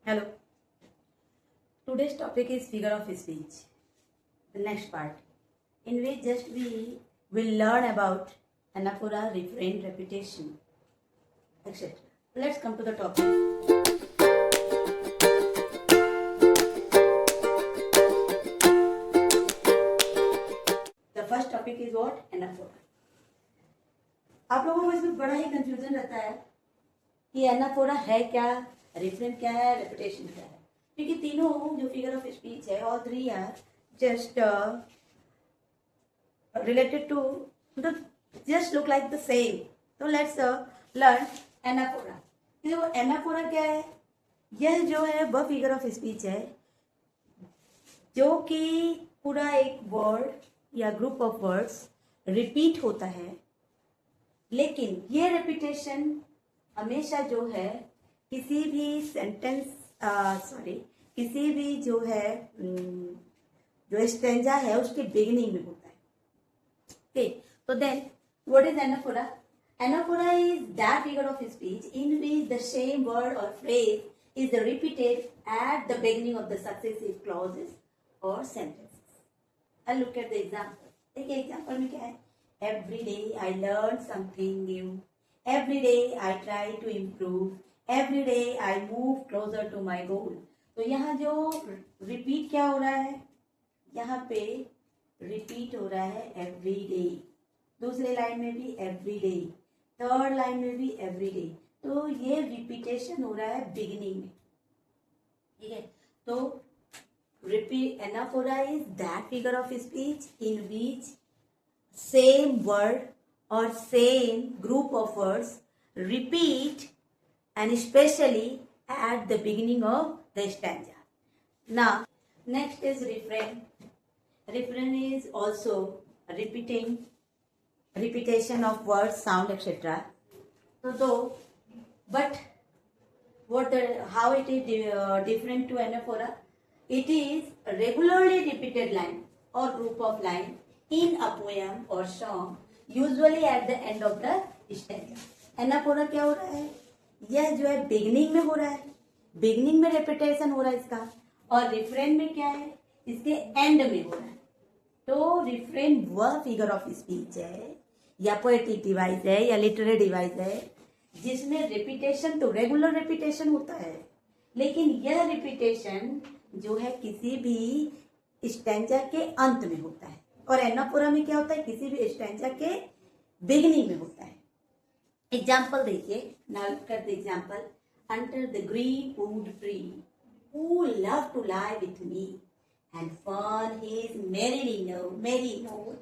Hello. Today's topic is figure of speech. The next part, in which just we will learn about anaphora, refrain, repetition, etc. Let's come to the topic. The first topic is what? Anaphora. आप लोगों को इसमें बड़ा ही confusion रहता है कि anaphora है क्या, रिफ्रेन क्या है, रेपिटेशन क्या है, क्योंकि तीनों जो फिगर ऑफ स्पीच है all three are just related to just look like the same. तो लेट्स लर्न एनाफोरा. देखो एनाफोरा क्या है. यह जो है वह फिगर ऑफ स्पीच है जो कि पूरा एक वर्ड या ग्रुप ऑफ वर्ड्स रिपीट होता है, लेकिन ये रेपिटेशन हमेशा जो है किसी भी सेंटेंस किसी भी जो है जो स्टेंजा है उसके बिगिनिंग में होता है. ओके, तो then what is anaphora? Anaphora is that figure of speech in which the same word or phrase is repeated at the beginning of the successive clauses or sentences. I look at the example. देखिए example में क्या है. Every day I learn something new. Every day I try to improve. Every day I move closer to my goal. तो यहाँ जो repeat क्या हो रहा है, यहाँ पे रिपीट हो रहा है every day. दूसरे लाइन में भी every day. थर्ड लाइन में भी every day. तो ये रिपीटेशन हो रहा है बिगिनिंग में. ठीक है, तो repeat anaphora is that figure of speech in which same word or same group of words repeat, and especially at the beginning of the stanza. Now next is refrain. Refrain is also repetition of words, sound, etc. So but how it is different to anaphora? It is a regularly repeated line or group of line in a poem or song, usually at the end of the stanza. Anaphora क्या हो रहा है? यह जो है beginning में हो रहा है, बिगनिंग में रेपिटेशन हो रहा है इसका. और रिफ्रेन में क्या है? इसके एंड में हो रहा है. तो रिफ्रेन वह फिगर ऑफ स्पीच है या पोएटिक डिवाइस है या लिटरेरी डिवाइस है जिसमें रेपिटेशन तो रेगुलर रेपिटेशन होता है, लेकिन यह रेपिटेशन जो है किसी भी स्टैंजा के अंत में होता है. और एनाफोरा में क्या होता है? किसी भी स्टैंजा के बिगिनिंग में होता है. एग्जाम्पल देखिए. नाउ कर the example. Under the green wood tree who love to lie with me and fun his merry note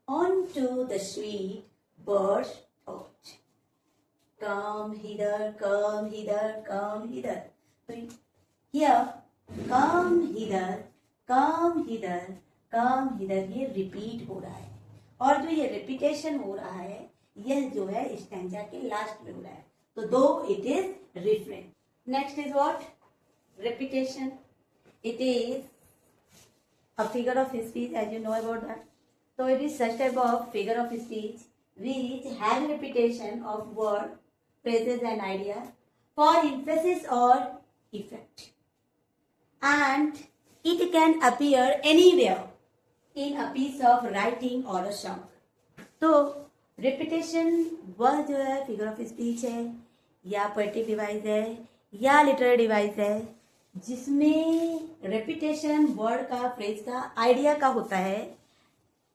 on to the sweet birds थॉट. Come hither, come hither, come hither. तो here come hither, come hither, come hither, ये repeat हो रहा है. और जो ये repetition हो रहा है यह जो है स्टैंजा के लास्ट में हो रहा है. तो दो it is refrain. Next is what? Repetition. It is a figure of speech as you know about that. तो it is such type of figure of speech which has repetition of word, phrases and idea for emphasis or effect, and it can appear anywhere in a piece of writing or a song. तो repetition वह जो है figure of speech है या poetic device है या literary device है जिसमें रिपीटेशन वर्ड का, फ्रेज का, आइडिया का होता है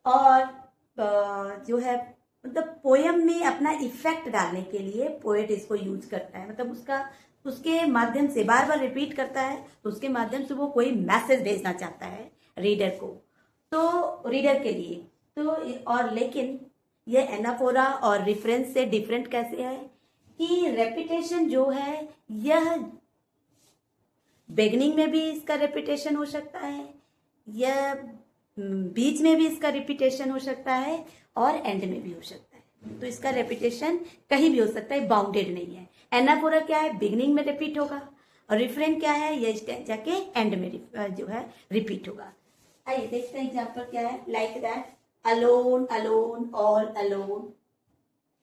और जो है मतलब पोयम में अपना इफेक्ट डालने के लिए पोएट इसको यूज करता है. मतलब उसके माध्यम से बार बार रिपीट करता है तो उसके माध्यम से वो कोई मैसेज भेजना चाहता है रीडर को, तो रीडर के लिए. तो और लेकिन ये एनाफोरा और रिफरेंस से डिफरेंट कैसे है कि रेपिटेशन जो है यह बिगनिंग में भी इसका रेपिटेशन हो सकता है, यह बीच में भी इसका रिपीटेशन हो सकता है और एंड में भी हो सकता है. तो इसका रेपिटेशन कहीं भी हो सकता है, बाउंडेड नहीं है. एनाफोरा क्या है? बिगनिंग में रिपीट होगा. और रिफ्रेन क्या है? यह स्टैंजा के एंड में जो है रिपीट होगा. आइए देखते हैं एग्जाम्पल क्या है. Like that, alone alone all alone.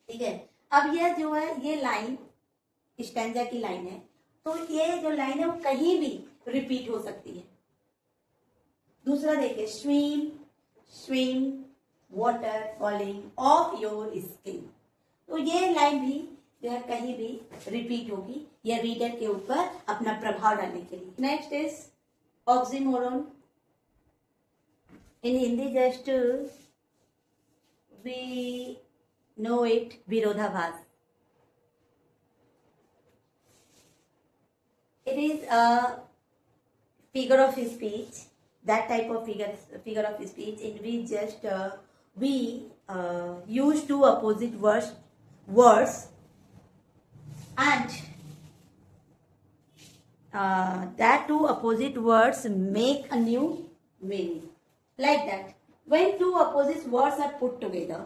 ठीक है, अब यह जो है ये लाइन स्टैंजा की लाइन है तो ये जो लाइन है वो कहीं भी रिपीट हो सकती है। दूसरा देखिए, swim swim water falling of your skin. तो ये लाइन भी जो है कहीं भी रिपीट होगी, या रीडर के ऊपर अपना प्रभाव डालने के लिए। Next is oxymoron. In Hindi just we know it, विरोधाभास। It is a figure of speech, that type of figure of speech in which just we use two opposite words and that two opposite words make a new meaning. Like that, when two opposite words are put together,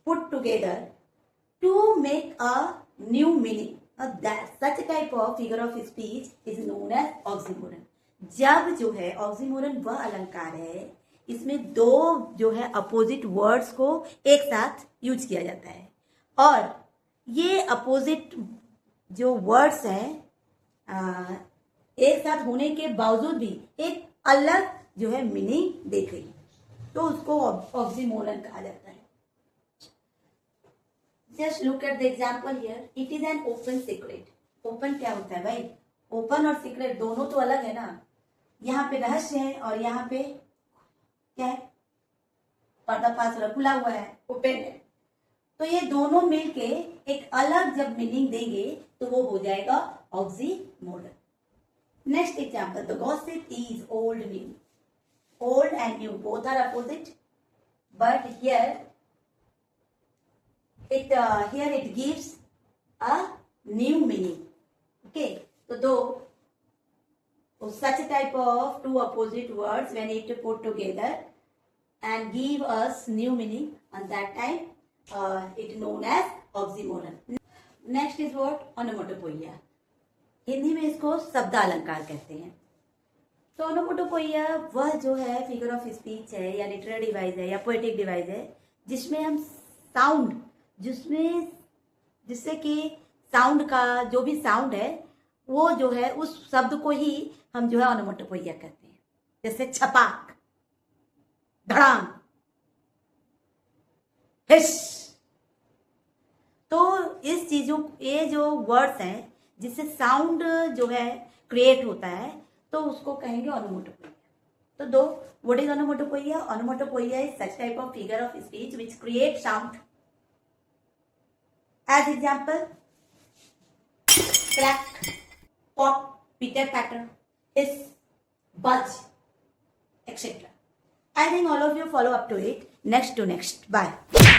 put together to make a new meaning, that such type of figure of speech is known as oxymoron. जब जो है oxymoron वह अलंकार है इसमें दो जो है अपोजिट वर्ड्स को एक साथ यूज किया जाता है, और ये अपोजिट जो वर्ड्स हैं एक साथ होने के बावजूद भी एक अलग जो है मीनिंग देख रही, तो उसको ऑक्सीमोरन कहा जाता है। Just look at the example here. It is an open secret. Open क्या होता है भाई? ओपन और सीक्रेट दोनों तो अलग है ना। यहाँ पे रहस्य है और यहाँ पे क्या है? पर्दाफाश खुला हुआ है, ओपन है। तो ये दोनों मिलके एक अलग जब मीनिंग देंगे तो वो हो जाएगा oxymoron. Next example, the gossip is old new. Old and new both are opposite, but here it gives a new meaning. Okay, so such a type of two opposite words when it put together and give us new meaning, and that time it known as oxymoron. Next is what? onomatopoeia. Hindi में इसको शब्द अलंकार कहते हैं। तो onomatopoeia वह जो है फिगर ऑफ स्पीच है या लिटरेरी डिवाइस है या पोएटिक डिवाइस है जिसमें हम साउंड जिससे कि साउंड का जो भी साउंड है वो जो है उस शब्द को ही हम जो है ओनोमेटोपोइया कहते हैं। जैसे छपाक, धड़ाम, हिश। तो इस चीजों ये जो वर्ड्स हैं जिससे साउंड जो है क्रिएट होता है तो उसको कहेंगे ओनोमेटोपोइया। तो दो, what is ओनोमेटोपोइया? ओनोमेटोपोइया is such type of figure of speech which create sound. As example, crack, pop, pitter patter, hiss, buzz, etc. I think all of you follow up to it. Next to next. Bye.